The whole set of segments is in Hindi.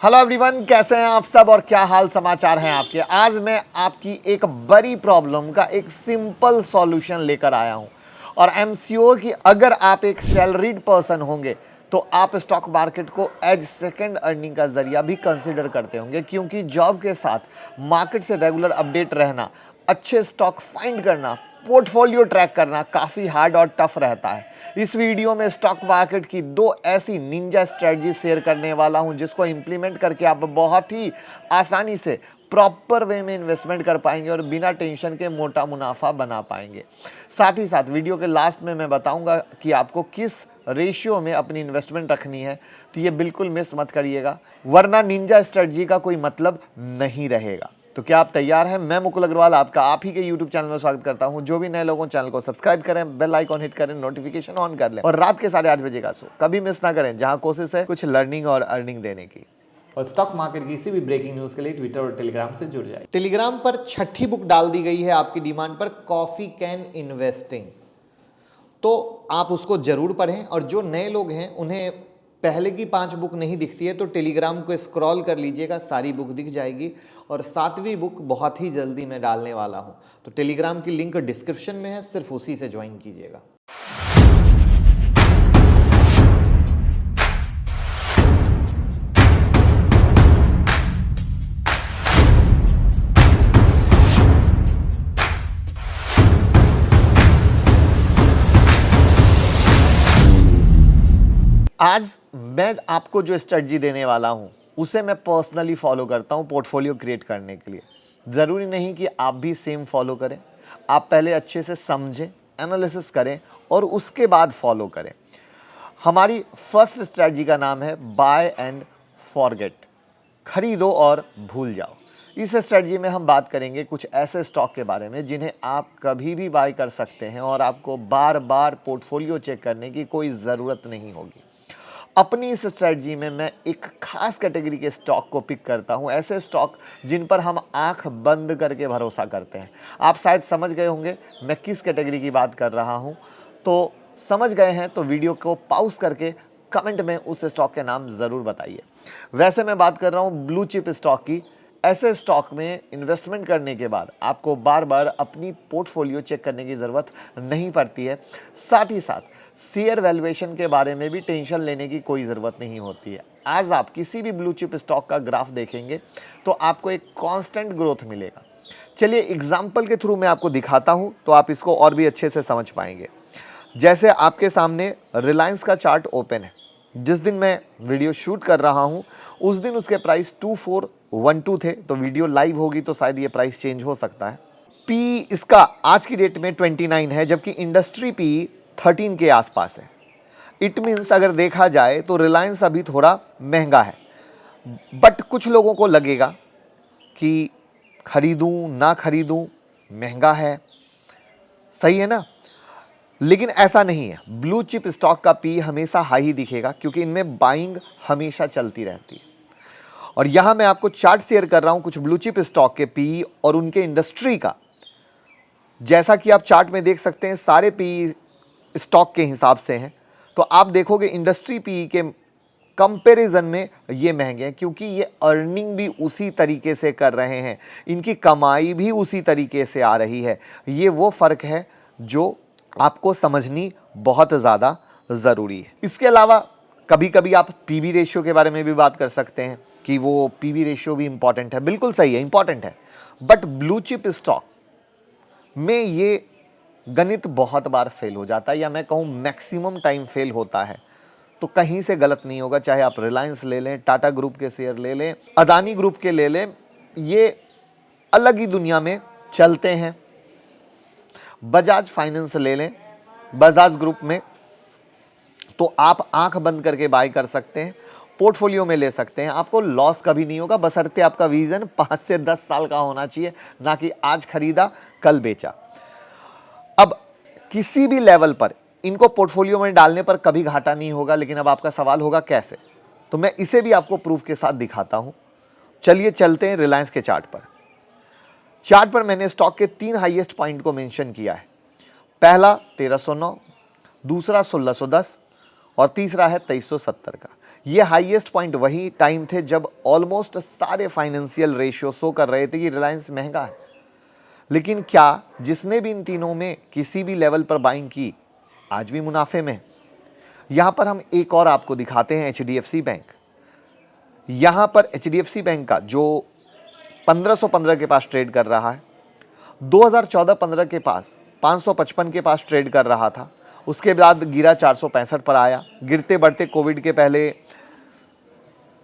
हेलो एवरीवन, कैसे हैं आप सब और क्या हाल समाचार हैं आपके। आज मैं आपकी एक बड़ी प्रॉब्लम का एक सिंपल सॉल्यूशन लेकर आया हूं और आई एम श्योर कि अगर आप एक सैलरीड पर्सन होंगे तो आप स्टॉक मार्केट को एज सेकंड अर्निंग का जरिया भी कंसिडर करते होंगे, क्योंकि जॉब के साथ मार्केट से रेगुलर अपडेट रहना, अच्छे स्टॉक फाइंड करना, पोर्टफोलियो ट्रैक करना काफ़ी हार्ड और टफ रहता है। इस वीडियो में स्टॉक मार्केट की दो ऐसी निंजा स्ट्रेटजी शेयर करने वाला हूं जिसको इंप्लीमेंट करके आप बहुत ही आसानी से प्रॉपर वे में इन्वेस्टमेंट कर पाएंगे और बिना टेंशन के मोटा मुनाफा बना पाएंगे। साथ ही साथ वीडियो के लास्ट में मैं बताऊंगा कि आपको किस रेशियो में अपनी इन्वेस्टमेंट रखनी है, तो ये बिल्कुल मिस मत करिएगा, वरना निंजा स्ट्रेटजी का कोई मतलब नहीं रहेगा। तो क्या आप तैयार हैं? मैं मुकुल अग्रवाल आपका आप ही के YouTube चैनल में स्वागत करता हूं। जो भी नए लोगों चैनल को सब्सक्राइब करें, बेल आइकॉन हिट करें, नोटिफिकेशन ऑन कर लें और रात के 8:30 बजे का शो कभी मिस ना करें, जहां कोशिश है कुछ लर्निंग और अर्निंग देने की। और स्टॉक मार्केट की किसी भी ब्रेकिंग न्यूज के लिए ट्विटर और टेलीग्राम से जुड़ जाए। टेलीग्राम पर छठी बुक डाल दी गई है आपकी डिमांड पर, कॉफी कैन इन्वेस्टिंग, तो आप उसको जरूर पढ़ें। और जो नए लोग हैं उन्हें पहले की 5 बुक नहीं दिखती है तो टेलीग्राम को स्क्रॉल कर लीजिएगा, सारी बुक दिख जाएगी। और 7वीं बुक बहुत ही जल्दी मैं डालने वाला हूं, तो टेलीग्राम की लिंक डिस्क्रिप्शन में है, सिर्फ उसी से ज्वाइन कीजिएगा। आज मैं आपको जो स्ट्रेटजी देने वाला हूं उसे मैं पर्सनली फॉलो करता हूं पोर्टफोलियो क्रिएट करने के लिए। ज़रूरी नहीं कि आप भी सेम फॉलो करें, आप पहले अच्छे से समझें, एनालिसिस करें और उसके बाद फॉलो करें। हमारी फर्स्ट स्ट्रेटजी का नाम है बाय एंड फॉरगेट, खरीदो और भूल जाओ। इस स्ट्रेटजी में हम बात करेंगे कुछ ऐसे स्टॉक के बारे में जिन्हें आप कभी भी बाय कर सकते हैं और आपको बार बार पोर्टफोलियो चेक करने की कोई ज़रूरत नहीं होगी। अपनी इस स्ट्रेटजी में मैं एक खास कैटेगरी के स्टॉक को पिक करता हूं, ऐसे स्टॉक जिन पर हम आंख बंद करके भरोसा करते हैं। आप शायद समझ गए होंगे मैं किस कैटेगरी की बात कर रहा हूं, तो समझ गए हैं तो वीडियो को पॉज करके कमेंट में उस स्टॉक के नाम ज़रूर बताइए। वैसे मैं बात कर रहा हूं ब्लू चिप स्टॉक की। ऐसे स्टॉक में इन्वेस्टमेंट करने के बाद आपको बार बार अपनी पोर्टफोलियो चेक करने की ज़रूरत नहीं पड़ती है। साथ ही साथ शेयर वैल्यूएशन के बारे में भी टेंशन लेने की कोई ज़रूरत नहीं होती है। आज आप किसी भी ब्लू चिप स्टॉक का ग्राफ देखेंगे तो आपको एक कांस्टेंट ग्रोथ मिलेगा। चलिए एग्जाम्पल के थ्रू मैं आपको दिखाता हूं तो आप इसको और भी अच्छे से समझ पाएंगे। जैसे आपके सामने रिलायंस का चार्ट ओपन है। जिस दिन मैं वीडियो शूट कर रहा हूं उस दिन उसके प्राइस 2412 थे, तो वीडियो लाइव होगी तो शायद ये प्राइस चेंज हो सकता है। पी इसका आज की डेट में 29 है, जबकि इंडस्ट्री पी 13 के आसपास है। इट मीन्स अगर देखा जाए तो रिलायंस अभी थोड़ा महंगा है, बट कुछ लोगों को लगेगा कि खरीदूं ना खरीदूं, महंगा है, सही है ना। लेकिन ऐसा नहीं है। ब्लू चिप स्टॉक का पी हमेशा हाई ही दिखेगा क्योंकि इनमें बाइंग हमेशा चलती रहती है। और यहां मैं आपको चार्ट शेयर कर रहा हूं कुछ ब्लू चिप स्टॉक के पी और उनके इंडस्ट्री का। जैसा कि आप चार्ट में देख सकते हैं सारे पी स्टॉक के हिसाब से हैं, तो आप देखोगे इंडस्ट्री पी के कंपैरिजन में ये महंगे हैं क्योंकि ये अर्निंग भी उसी तरीके से कर रहे हैं, इनकी कमाई भी उसी तरीके से आ रही है। ये वो फ़र्क है जो आपको समझनी बहुत ज़्यादा ज़रूरी है। इसके अलावा कभी कभी आप पीवी रेशियो के बारे में भी बात कर सकते हैं कि वो पीवी रेशियो भी इंपॉर्टेंट है। बिल्कुल सही है, इंपॉर्टेंट है, बट ब्लू चिप स्टॉक में ये गणित बहुत बार फेल हो जाता है, या मैं कहूँ मैक्सिमम टाइम फेल होता है। तो कहीं से गलत नहीं होगा, चाहे आप रिलायंस ले लें, टाटा ग्रुप के शेयर ले लें, अदानी ग्रुप के ले लें, ये अलग ही दुनिया में चलते हैं। बजाज फाइनेंस ले लें, बजाज ग्रुप में, तो आप आंख बंद करके बाय कर सकते हैं, पोर्टफोलियो में ले सकते हैं, आपको लॉस कभी नहीं होगा, बशर्ते आपका विजन 5 से 10 साल का होना चाहिए, ना कि आज खरीदा कल बेचा। अब किसी भी लेवल पर इनको पोर्टफोलियो में डालने पर कभी घाटा नहीं होगा, लेकिन अब आपका सवाल होगा कैसे, तो मैं इसे भी आपको प्रूफ के साथ दिखाता हूं। चलिए चलते हैं रिलायंस के चार्ट पर। चार्ट पर मैंने स्टॉक के 3 हाईएस्ट पॉइंट को मेंशन किया है। पहला 1309, दूसरा 1610 और तीसरा है 2370 का। ये हाईएस्ट पॉइंट वही टाइम थे जब ऑलमोस्ट सारे फाइनेंशियल रेशियो शो कर रहे थे कि रिलायंस महंगा है। लेकिन क्या जिसने भी इन तीनों में किसी भी लेवल पर बाइंग की आज भी मुनाफे में है। यहां पर हम एक और आपको दिखाते हैं एचडीएफसी बैंक। यहां पर एचडीएफसी बैंक का जो 1515 के पास ट्रेड कर रहा है, 2014-15 के पास 555 के पास ट्रेड कर रहा था, उसके बाद गिरा 465 पर आया, गिरते बढ़ते कोविड के पहले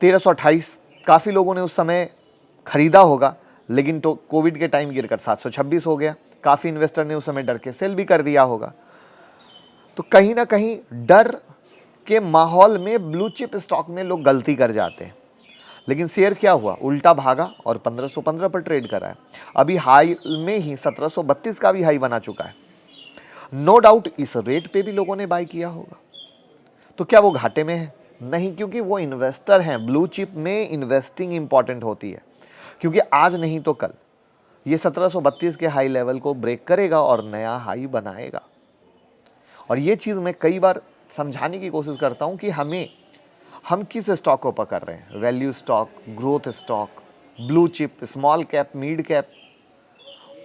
1328, काफ़ी लोगों ने उस समय खरीदा होगा, लेकिन तो कोविड के टाइम गिरकर 726 हो गया। काफ़ी इन्वेस्टर ने उस समय डर के सेल भी कर दिया होगा। तो कहीं ना कहीं डर के माहौल में ब्लू चिप स्टॉक में लोग गलती कर जाते हैं। लेकिन शेयर क्या हुआ, उल्टा भागा और 1515 पर ट्रेड करा है। अभी हाई में ही 1732 का भी हाई बना चुका है। नो डाउट इस रेट पे भी लोगों ने बाय किया होगा। तो क्या वो घाटे में है? नहीं, क्योंकि वो इन्वेस्टर हैं। ब्लू चिप में इन्वेस्टिंग इंपॉर्टेंट होती है, क्योंकि आज नहीं तो कल ये 1732 के हाई लेवल को ब्रेक करेगा और नया हाई बनाएगा। और ये चीज़ मैं कई बार समझाने की कोशिश करता हूं कि हम किस स्टॉक को पकड़ रहे हैं, value stock, growth stock, blue chip, small cap, mid cap.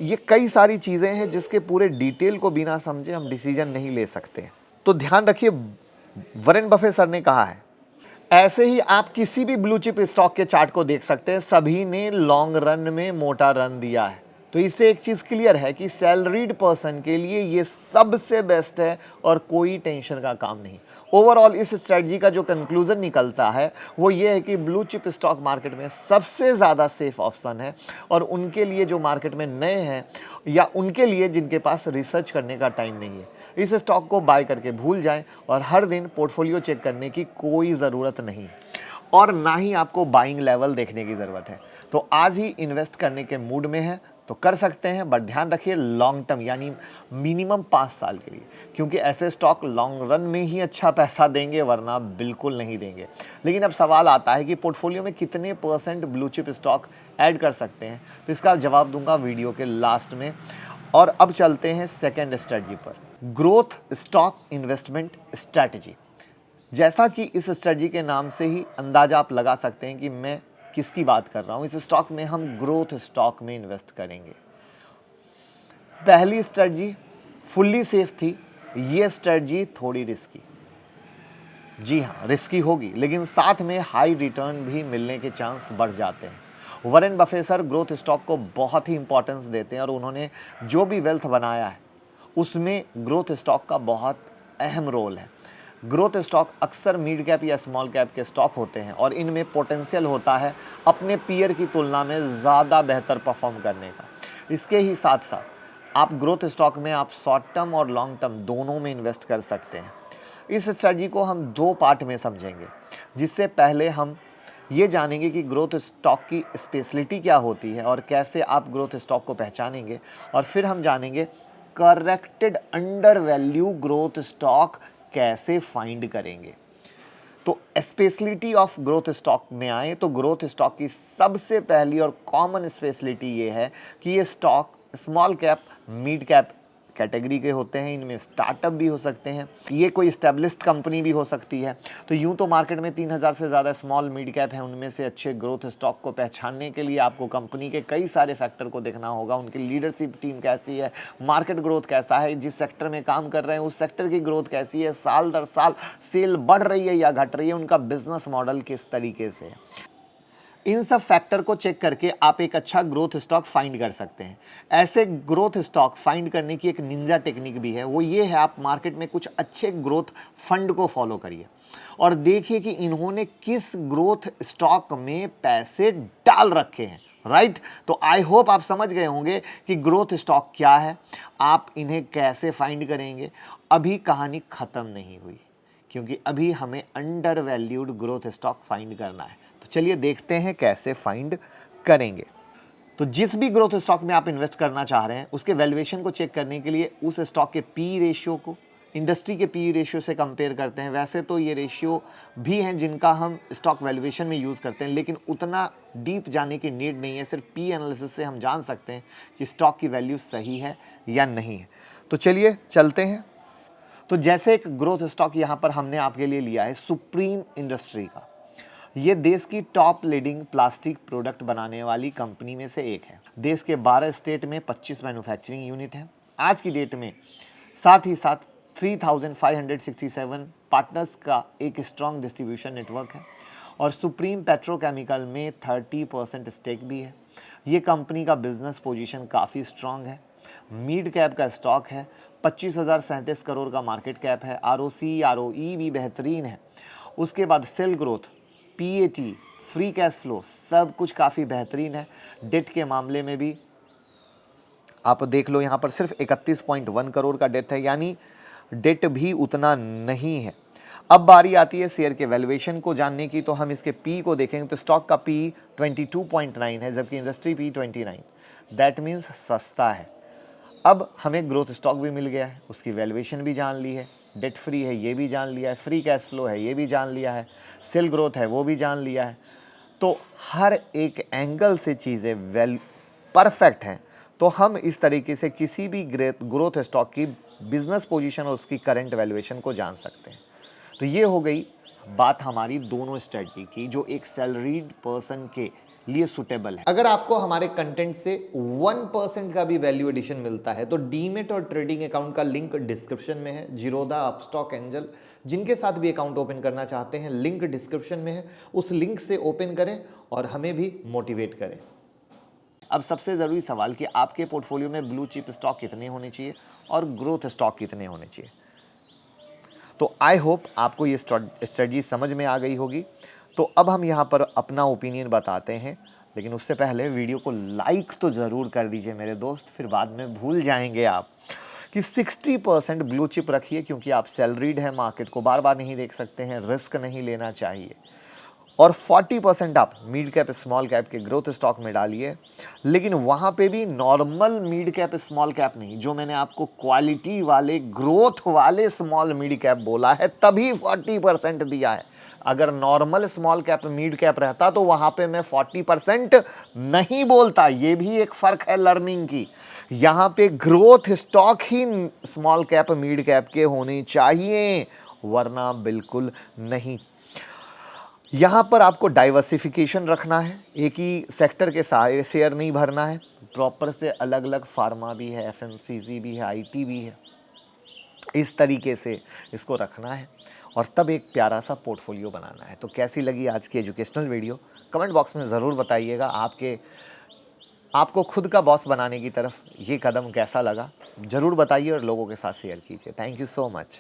ये कई सारी चीज़ें हैं जिसके पूरे डिटेल को बिना समझे हम डिसीजन नहीं ले सकते। तो ध्यान रखिए, वॉरेन बफेट सर ने कहा है, ऐसे ही आप किसी भी ब्लू चिप स्टॉक के चार्ट को देख सकते हैं, सभी ने लॉन्ग रन में मोटा रन दिया है। तो इससे एक चीज क्लियर है कि सैलरीड पर्सन के लिए ये सबसे बेस्ट है और कोई टेंशन का काम नहीं। ओवरऑल इस स्ट्रेटजी का जो कंक्लूजन निकलता है वो ये है कि ब्लू चिप स्टॉक मार्केट में सबसे ज़्यादा सेफ ऑप्शन है, और उनके लिए जो मार्केट में नए हैं या उनके लिए जिनके पास रिसर्च करने का टाइम नहीं है, इस स्टॉक को बाय करके भूल जाएं और हर दिन पोर्टफोलियो चेक करने की कोई ज़रूरत नहीं, और ना ही आपको बाइंग लेवल देखने की ज़रूरत है। तो आज ही इन्वेस्ट करने के मूड में है तो कर सकते हैं, बट ध्यान रखिए लॉन्ग टर्म यानी मिनिमम 5 साल के लिए, क्योंकि ऐसे स्टॉक लॉन्ग रन में ही अच्छा पैसा देंगे, वरना बिल्कुल नहीं देंगे। लेकिन अब सवाल आता है कि पोर्टफोलियो में कितने % ब्लू चिप स्टॉक ऐड कर सकते हैं, तो इसका जवाब दूंगा वीडियो के लास्ट में। और अब चलते हैं सेकेंड स्ट्रेटजी पर, ग्रोथ स्टॉक इन्वेस्टमेंट स्ट्रैटेजी। जैसा कि इस स्ट्रेटजी के नाम से ही अंदाजा आप लगा सकते हैं कि मैं किसकी बात कर रहा हूं। इस स्टॉक में हम ग्रोथ स्टॉक में इन्वेस्ट करेंगे। पहली स्ट्रेटजी फुल्ली सेफ थी, ये स्ट्रेटजी थोड़ी रिस्की, जी हाँ रिस्की होगी, लेकिन साथ में हाई रिटर्न भी मिलने के चांस बढ़ जाते हैं। Warren Buffett sir growth stock को बहुत ही इंपॉर्टेंस देते हैं, और उन्होंने जो भी वेल्थ बनाया है उसमें ग्रोथ स्टॉक का बहुत अहम रोल है। ग्रोथ स्टॉक अक्सर मिड कैप या स्मॉल कैप के स्टॉक होते हैं, और इनमें पोटेंशियल होता है अपने पीयर की तुलना में ज़्यादा बेहतर परफॉर्म करने का। इसके ही साथ साथ आप ग्रोथ स्टॉक में आप शॉर्ट टर्म और लॉन्ग टर्म दोनों में इन्वेस्ट कर सकते हैं। इस स्ट्रेटजी को हम 2 पार्ट में समझेंगे, जिससे पहले हम ये जानेंगे कि ग्रोथ स्टॉक की स्पेशलिटी क्या होती है और कैसे आप ग्रोथ स्टॉक को पहचानेंगे, और फिर हम जानेंगे corrected under value growth stock कैसे फाइंड करेंगे। तो स्पेशलिटी ऑफ ग्रोथ स्टॉक में आए तो ग्रोथ स्टॉक की सबसे पहली और कॉमन स्पेशलिटी ये है कि ये stock small cap, mid cap category के होते हैं। इनमें स्टार्टअप भी हो सकते हैं, ये कोई स्टैब्लिश्ड कंपनी भी हो सकती है। तो यूं तो मार्केट में 3000 से ज़्यादा स्मॉल मिड कैप हैं। उनमें से अच्छे ग्रोथ स्टॉक को पहचानने के लिए आपको कंपनी के कई सारे फैक्टर को देखना होगा। उनकी लीडरशिप टीम कैसी है, मार्केट ग्रोथ कैसा है, जिस सेक्टर में काम कर रहे हैं उस सेक्टर की ग्रोथ कैसी है, साल दर साल सेल बढ़ रही है या घट रही है, उनका बिजनेस मॉडल किस तरीके से है। इन सब फैक्टर को चेक करके आप एक अच्छा ग्रोथ स्टॉक फाइंड कर सकते हैं। ऐसे ग्रोथ स्टॉक फाइंड करने की एक निंजा टेक्निक भी है, वो ये है आप मार्केट में कुछ अच्छे ग्रोथ फंड को फॉलो करिए और देखिए कि इन्होंने किस ग्रोथ स्टॉक में पैसे डाल रखे हैं। राइट, तो आई होप आप समझ गए होंगे कि ग्रोथ स्टॉक क्या है, आप इन्हें कैसे फाइंड करेंगे। अभी कहानी खत्म नहीं हुई, क्योंकि अभी हमें under valued growth stock find करना है। तो चलिए देखते हैं कैसे फाइंड करेंगे। तो जिस भी ग्रोथ स्टॉक में आप इन्वेस्ट करना चाह रहे हैं उसके वैल्यूएशन को चेक करने के लिए उस स्टॉक के पी रेशियो को इंडस्ट्री के पी रेशियो से कंपेयर करते हैं। वैसे तो ये रेशियो भी हैं जिनका हम स्टॉक वैल्यूएशन में यूज़ करते हैं, लेकिन उतना डीप जाने की नीड नहीं है। सिर्फ पी एनालिसिस से हम जान सकते हैं कि स्टॉक की वैल्यू सही है या नहीं है। तो चलिए चलते हैं। तो जैसे एक ग्रोथ स्टॉक यहाँ पर हमने आपके लिए लिया है सुप्रीम इंडस्ट्री का। ये देश की टॉप लीडिंग प्लास्टिक प्रोडक्ट बनाने वाली कंपनी में से एक है। देश के 12 स्टेट में 25 मैन्युफैक्चरिंग यूनिट है आज की डेट में। साथ ही साथ 3,567 पार्टनर्स का एक स्ट्रॉन्ग डिस्ट्रीब्यूशन नेटवर्क है और सुप्रीम पेट्रोकेमिकल में 30% स्टेक भी है। ये कंपनी का बिजनेस पोजीशन काफ़ी स्ट्रॉन्ग है। मिड कैप का स्टॉक है, 25,037 करोड़ का मार्केट कैप है, आरओसी आरओई भी बेहतरीन है। उसके बाद sale growth, PAT, free cash flow सब कुछ काफ़ी बेहतरीन है। डेट के मामले में भी आप देख लो, यहाँ पर सिर्फ 31.1 करोड़ का डेट है, यानी डेट भी उतना नहीं है। अब बारी आती है शेयर के वैल्यूएशन को जानने की। तो हम इसके पी को देखेंगे तो स्टॉक का पी 22.9 है, जबकि इंडस्ट्री पी 29। दैट मीन्स सस्ता है। अब हमें ग्रोथ स्टॉक भी मिल गया है, उसकी वैल्यूएशन भी जान ली है, डेट फ्री है ये भी जान लिया है, फ्री कैश फ्लो है ये भी जान लिया है, सेल ग्रोथ है वो भी जान लिया है। तो हर एक एंगल से चीज़ें परफेक्ट हैं। तो हम इस तरीके से किसी भी ग्रोथ स्टॉक की बिजनेस पोजीशन और उसकी करंट वैल्यूएशन को जान सकते हैं। तो ये हो गई बात हमारी दोनों स्ट्रेटजी की जो एक सैलरीड पर्सन के लिए सुटेबल है। अगर आपको हमारे कंटेंट से 1% का भी वैल्यू एडिशन मिलता है तो डीमेट और ट्रेडिंग अकाउंट का लिंक डिस्क्रिप्शन में है। जीरोधा, अपस्टॉक, एंजल जिनके साथ भी अकाउंट ओपन करना चाहते हैं, लिंक डिस्क्रिप्शन में है। उस लिंक से ओपन करें और हमें भी मोटिवेट करें। अब सबसे ज़रूरी सवाल कि आपके पोर्टफोलियो में ब्लू चिप स्टॉक कितने होने चाहिए और ग्रोथ स्टॉक कितने होने चाहिए। तो आई होप आपको ये स्ट्रेटजी समझ में आ गई होगी। तो अब हम यहाँ पर अपना ओपिनियन बताते हैं, लेकिन उससे पहले वीडियो को लाइक तो ज़रूर कर दीजिए मेरे दोस्त, फिर बाद में भूल जाएंगे आप कि 60% ब्लू चिप रखिए, क्योंकि आप सैलरीड हैं, मार्केट को बार बार नहीं देख सकते हैं, रिस्क नहीं लेना चाहिए। और 40% आप मिड कैप स्मॉल कैप के ग्रोथ स्टॉक में डालिए, लेकिन वहाँ पे भी normal mid cap small cap नहीं, जो मैंने आपको क्वालिटी वाले ग्रोथ वाले स्मॉल मिड कैप बोला है तभी 40% दिया है। अगर normal small cap mid cap रहता तो वहाँ पे मैं 40% नहीं बोलता। ये भी एक फ़र्क है लर्निंग की। यहाँ पे ग्रोथ स्टॉक ही स्मॉल कैप मिड कैप के होने चाहिए, वरना बिल्कुल नहीं। यहाँ पर आपको डाइवर्सिफिकेशन रखना है, एक ही सेक्टर के सारे शेयर नहीं भरना है, प्रॉपर से अलग अलग फार्मा भी है, एफएमसीजी भी है, आईटी भी है, इस तरीके से इसको रखना है और तब एक प्यारा सा पोर्टफोलियो बनाना है। तो कैसी लगी आज की एजुकेशनल वीडियो, कमेंट बॉक्स में ज़रूर बताइएगा। आपको खुद का बॉस बनाने की तरफ ये कदम कैसा लगा, ज़रूर बताइए और लोगों के साथ शेयर कीजिए। Thank you so much.